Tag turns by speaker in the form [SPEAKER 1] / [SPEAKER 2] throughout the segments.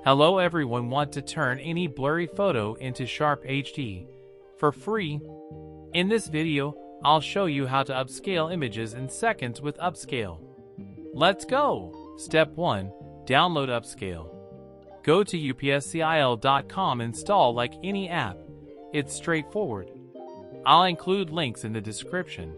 [SPEAKER 1] Hello everyone, want to turn any blurry photo into sharp HD for free? In this video, I'll show you how to upscale images in seconds with Upscale. Let's go! Step 1. Download Upscale. Go to upscayl.com, install like any app. It's straightforward. I'll include links in the description.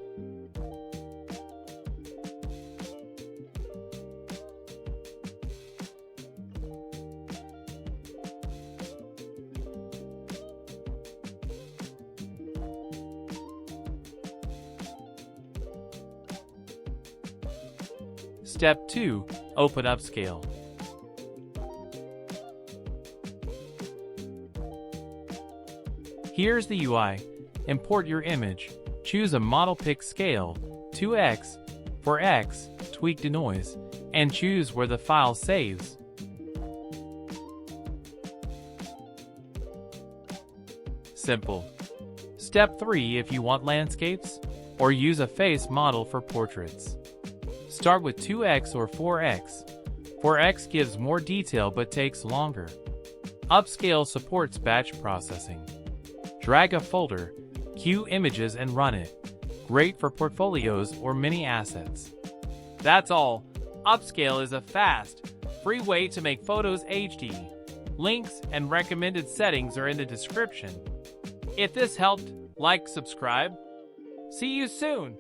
[SPEAKER 1] Step 2. Open Upscale. Here's the UI. Import your image. Choose a model pick scale, 2x, 4x, tweak the noise, and choose where the file saves. Simple. Step 3. If you want landscapes, or use a face model for portraits. Start with 2x or 4x. 4x gives more detail but takes longer. Upscale supports batch processing. Drag a folder, queue images and run it. Great for portfolios or mini assets. That's all. Upscale is a fast, free way to make photos HD. Links and recommended settings are in the description. If this helped, like, subscribe. See you soon!